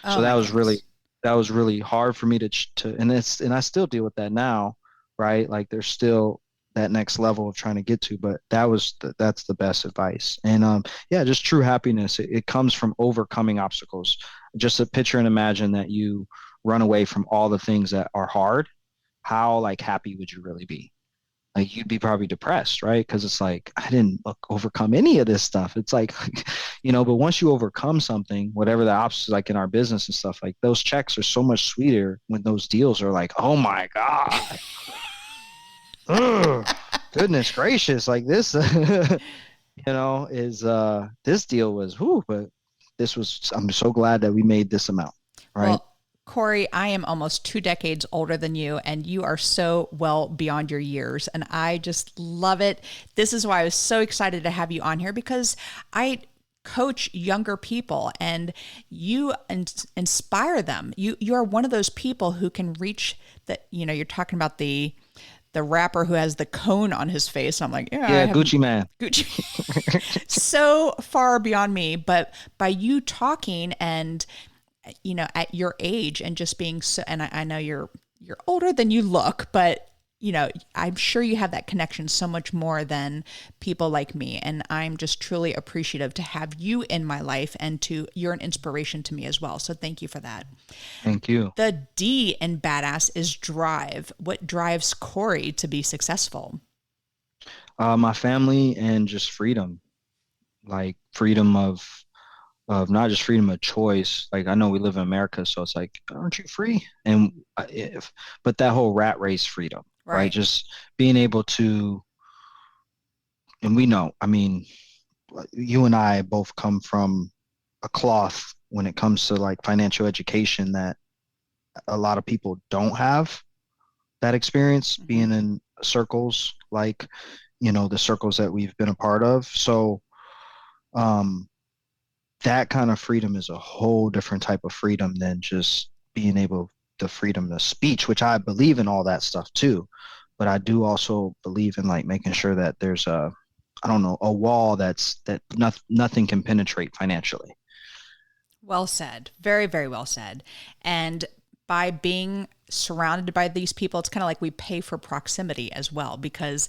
[SPEAKER 2] Oh,
[SPEAKER 3] So that was really hard for me and I still deal with that now, right? Like there's still that next level of trying to get to, but that's the best advice. And yeah, just true happiness. It comes from overcoming obstacles. Just a picture and imagine that you run away from all the things that are hard, how like happy would you really be? Like you'd be probably depressed, right? Because it's like I didn't overcome any of this stuff. It's like, but once you overcome something, whatever the obstacles like in our business and stuff, like those checks are so much sweeter when those deals are like, oh my God, ugh, goodness gracious, like this, is this deal was whoo, but I'm so glad that we made this amount, right?
[SPEAKER 2] Well, Corey, I am almost 2 decades older than you, and you are so well beyond your years, and I just love it. This is why I was so excited to have you on here, because I coach younger people, and you inspire them. You are one of those people who can reach that. You're talking about the rapper who has the cone on his face. And I'm like, yeah,
[SPEAKER 3] Gucci man.
[SPEAKER 2] Gucci. So far beyond me, but by you talking and at your age and just being so, and I know you're older than you look, but I'm sure you have that connection so much more than people like me. And I'm just truly appreciative to have you in my life, and you're an inspiration to me as well. So thank you for that.
[SPEAKER 3] Thank you.
[SPEAKER 2] The D in badass is drive. What drives Corey to be successful?
[SPEAKER 3] My family and just freedom, like freedom of not just freedom of choice. Like I know we live in America, so it's like, aren't you free? And but that whole rat race freedom, right? Just being able to, and we know, I mean, you and I both come from a cloth when it comes to like financial education that a lot of people don't have that experience being in circles like, the circles that we've been a part of. So, that kind of freedom is a whole different type of freedom than just being able the freedom of speech, which I believe in all that stuff too. But I do also believe in like making sure that there's a wall that nothing can penetrate financially.
[SPEAKER 2] Well said. Very, very well said. And by being surrounded by these people, it's kind of like we pay for proximity as well, because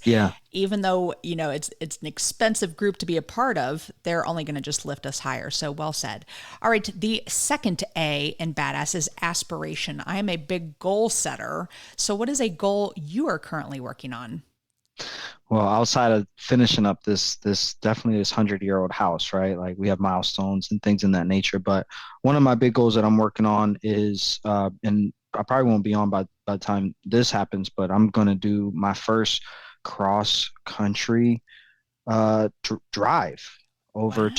[SPEAKER 2] even though, it's an expensive group to be a part of, they're only going to just lift us higher. So well said. All right. The second A in badass is aspiration. I am a big goal setter. So what is a goal you are currently working on?
[SPEAKER 3] Well, outside of finishing up this 100-year-old house, right? Like we have milestones and things in that nature. But one of my big goals that I'm working on is, and I probably won't be on by the time this happens, but I'm going to do my first cross country drive over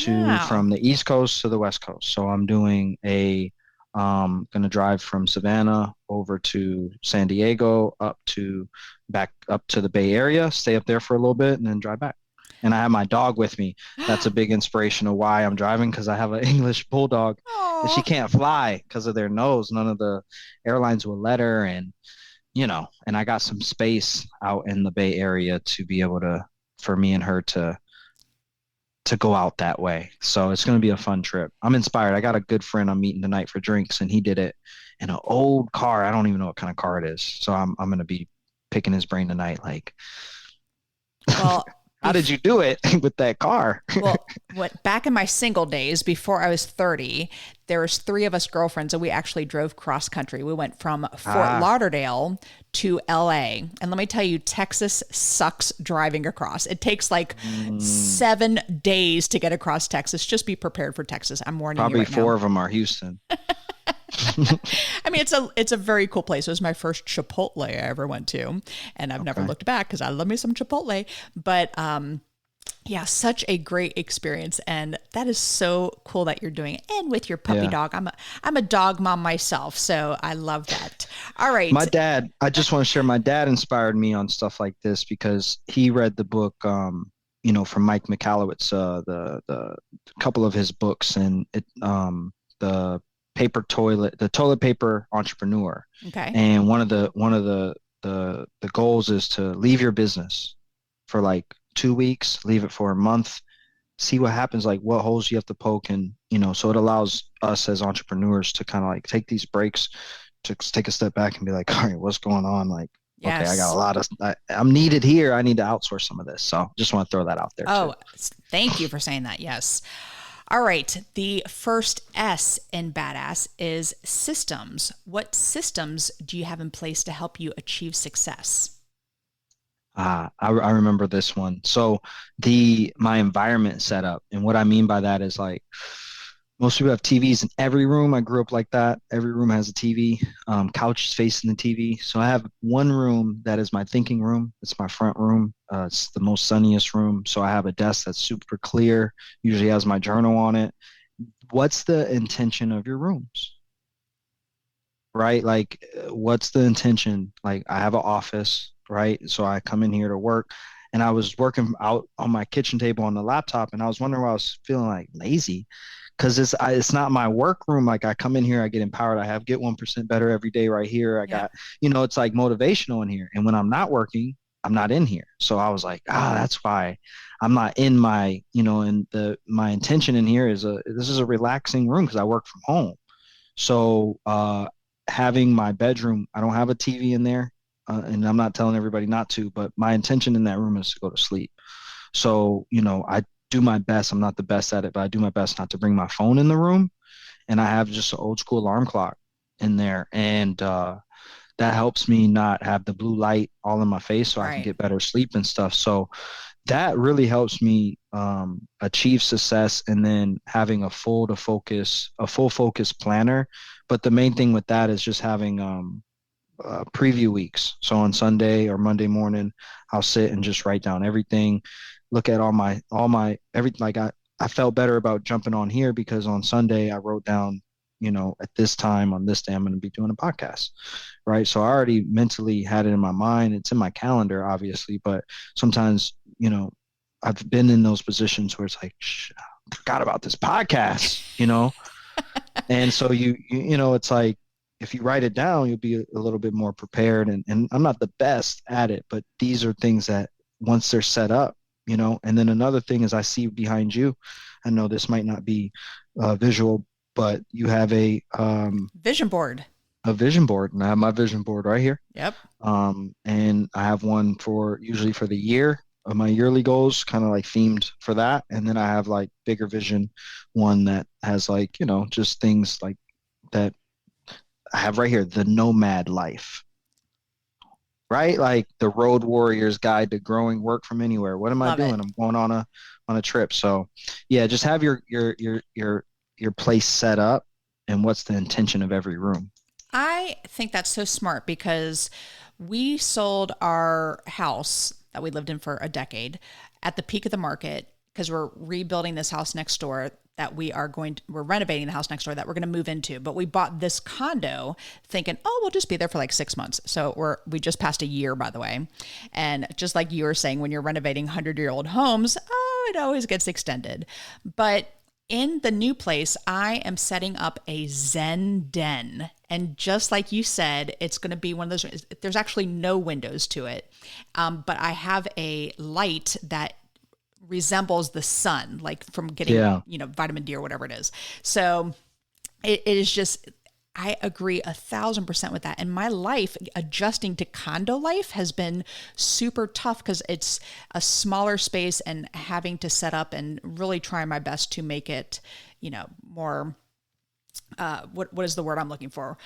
[SPEAKER 3] from the East Coast to the West Coast. So I'm doing going to drive from Savannah over to San Diego, back up to the Bay Area, stay up there for a little bit, and then drive back. And I have my dog with me. That's a big inspiration of why I'm driving, because I have an English bulldog. Aww. And she can't fly because of their nose. None of the airlines will let her. And, and I got some space out in the Bay Area to be able for me and her to go out that way. So it's going to be a fun trip. I'm inspired. I got a good friend I'm meeting tonight for drinks, and he did it in an old car. I don't even know what kind of car it is. So I'm going to be picking his brain tonight. Like,
[SPEAKER 2] well,
[SPEAKER 3] how did you do it with that car?
[SPEAKER 2] Well, back in my single days, before I was 30, there was 3 of us girlfriends, and we actually drove cross country. We went from Fort Lauderdale to LA. And let me tell you, Texas sucks driving across. It takes like 7 days to get across Texas. Just be prepared for Texas. I'm warning you right now.
[SPEAKER 3] Probably 4 of them are Houston.
[SPEAKER 2] I mean, it's a very cool place. It was my first Chipotle I ever went to, and I've never looked back because I love me some Chipotle. But yeah, such a great experience, and that is so cool that you're doing it. And with your puppy dog, I'm a dog mom myself, so I love that. All right,
[SPEAKER 3] my dad. I just want to share. My dad inspired me on stuff like this because he read the book. From Mike Michalowicz, the couple of his books, and the toilet paper entrepreneur.
[SPEAKER 2] Okay.
[SPEAKER 3] And one of the goals is to leave your business for like 2 weeks, leave it for a month, see what happens, like what holes you have to poke. And, so it allows us as entrepreneurs to kind of like take these breaks, to take a step back and be like, all right, what's going on? Like, yes. Okay, I got I'm needed here. I need to outsource some of this. So just want to throw that out there.
[SPEAKER 2] Oh, thank you for saying that. Yes. All right. The first S in badass is systems. What systems do you have in place to help you achieve success?
[SPEAKER 3] I remember this one. So my environment setup, and what I mean by that is like most people have TVs in every room. I grew up like that. Every room has a TV. Couch is facing the TV. So I have one room that is my thinking room. It's my front room. It's the most sunniest room. So I have a desk that's super clear. Usually has my journal on it. What's the intention of your rooms? Right? Like, what's the intention? Like, I have an office, right? So I come in here to work, and I was working out on my kitchen table on the laptop, and I was wondering why I was feeling like lazy, because it's not my work room. Like, I come in here, I get empowered. Get 1% better every day right here. It's like motivational in here. And when I'm not working, I'm not in here. So I was like, that's why I'm not in my, my intention in here this is a relaxing room because I work from home. So, having my bedroom, I don't have a TV in there, and I'm not telling everybody not to, but my intention in that room is to go to sleep. So, I do my best. I'm not the best at it, but I do my best not to bring my phone in the room. And I have just an old school alarm clock in there. And that helps me not have the blue light all in my face so I can get better sleep and stuff. So that really helps me achieve success. And then having a full focus planner. But the main thing with that is just having preview weeks. So on Sunday or Monday morning, I'll sit and just write down everything, look at all my everything. Like I felt better about jumping on here because on Sunday I wrote down, at this time on this day, I'm going to be doing a podcast. Right. So I already mentally had it in my mind. It's in my calendar, obviously, but sometimes, I've been in those positions where it's like, I forgot about this podcast, and so it's like, if you write it down, you'll be a little bit more prepared. And I'm not the best at it, but these are things that once they're set up, and then another thing is I see behind you, I know this might not be visual, but you have a
[SPEAKER 2] vision board.
[SPEAKER 3] A vision board, and I have my vision board right here.
[SPEAKER 2] Yep.
[SPEAKER 3] And I have one usually for the year of my yearly goals, kind of like themed for that. And then I have like bigger vision one that has like, just things like that I have right here, the nomad life, right? Like the road warrior's guide to growing work from anywhere. What am I doing? I'm going on a trip. So yeah, just have your place set up and what's the intention of every room.
[SPEAKER 2] I think that's so smart because we sold our house that we lived in for a decade at the peak of the market because we're rebuilding this house next door that we're renovating the house next door that we're going to move into. But we bought this condo thinking, we'll just be there for like 6 months. So we just passed a year, by the way. And just like you were saying, when you're renovating 100-year-old homes, it always gets extended. But in the new place, I am setting up a Zen den. And just like you said, it's going to be one of those, there's actually no windows to it. But I have a light that resembles the sun, like from getting, vitamin D or whatever it is. So it is just, I agree 1,000% with that. And my life adjusting to condo life has been super tough because it's a smaller space and having to set up and really try my best to make it, more, what is the word I'm looking for?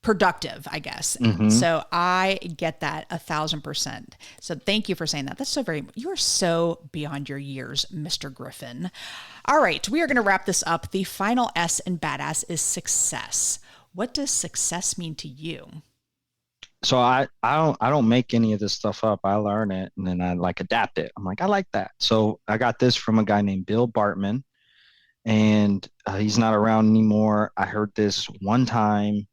[SPEAKER 2] Productive, I guess. Mm-hmm. So I get that 1,000%. So thank you for saying that. That's you're so beyond your years, Mr. Griffin. All right. We are going to wrap this up. The final S in badass is success. What does success mean to you?
[SPEAKER 3] So I don't make any of this stuff up. I learn it and then I like adapt it. I'm like, I like that. So I got this from a guy named Bill Bartman, and he's not around anymore. I heard this one time,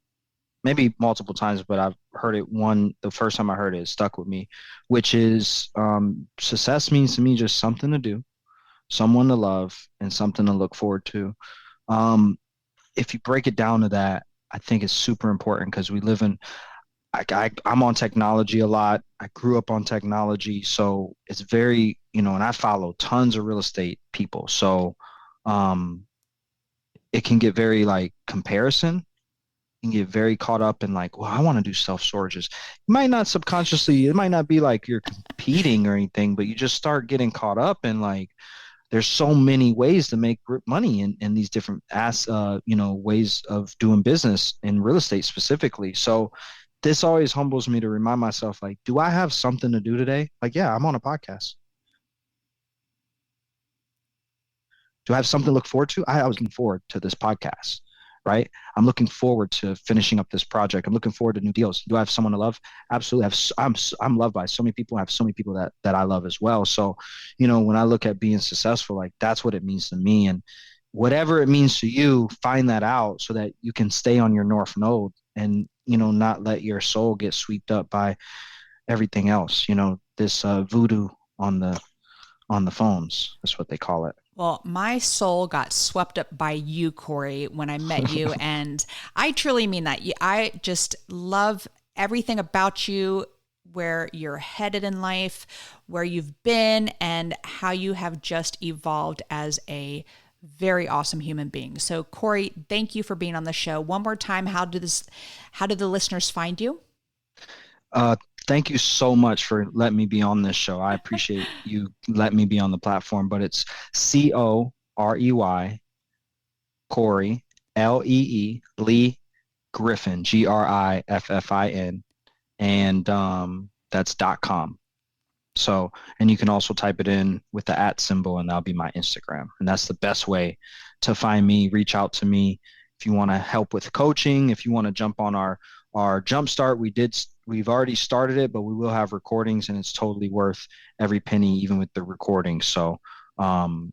[SPEAKER 3] maybe multiple times, but I've heard it the first time I heard it, it stuck with me, which is success means to me just something to do, someone to love, and something to look forward to. If you break it down to that, I think it's super important because we live in, I'm on technology a lot. I grew up on technology. So it's very, and I follow tons of real estate people. So it can get very like comparison. You can get very caught up in like, well, I want to do self-storages. You might not subconsciously, it might not be like you're competing or anything, but you just start getting caught up in like, there's so many ways to make money in these different ways of doing business in real estate specifically. So this always humbles me to remind myself, like, do I have something to do today? Like, yeah, I'm on a podcast. Do I have something to look forward to? I was looking forward to this podcast, right? I'm looking forward to finishing up this project. I'm looking forward to new deals. Do I have someone to love? Absolutely. I'm loved by so many people. I have so many people that I love as well. So, when I look at being successful, like, that's what it means to me. And whatever it means to you, find that out so that you can stay on your North Node and, not let your soul get swept up by everything else. This voodoo on the phones. That's what they call it.
[SPEAKER 2] Well, my soul got swept up by you, Corey, when I met you. And I truly mean that. I just love everything about you, where you're headed in life, where you've been, and how you have just evolved as a very awesome human being. So, Corey, thank you for being on the show. One more time, how do the listeners find you?
[SPEAKER 3] Thank you so much for letting me be on this show. I appreciate you letting me be on the platform, but it's Corey, Corey, Lee, Lee Griffin, Griffin, and that's .com. So, and you can also type it in with the @ symbol, and that'll be my Instagram. And that's the best way to find me. Reach out to me if you want to help with coaching, if you want to jump on our Jumpstart. We've already started it, but we will have recordings, and it's totally worth every penny, even with the recording. So, I'm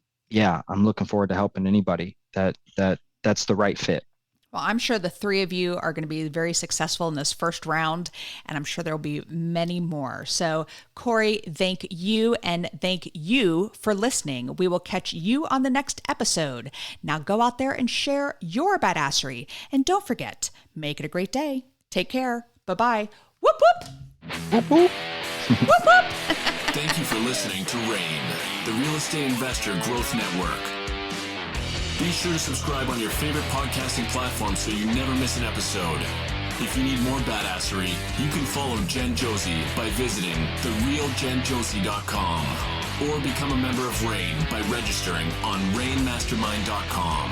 [SPEAKER 3] looking forward to helping anybody that's the right fit.
[SPEAKER 2] Well, I'm sure the three of you are going to be very successful in this first round, and I'm sure there will be many more. So, Corey, thank you, and thank you for listening. We will catch you on the next episode. Now go out there and share your badassery. And don't forget, make it a great day. Take care. Bye-bye. Whoop, whoop.
[SPEAKER 3] Whoop, whoop.
[SPEAKER 2] Whoop, whoop.
[SPEAKER 1] Thank you for listening to REIN, the Real Estate Investor Growth Network. Be sure to subscribe on your favorite podcasting platform so you never miss an episode. If you need more badassery, you can follow Jen Josie by visiting therealjenjosie.com or become a member of REIN by registering on REINmastermind.com.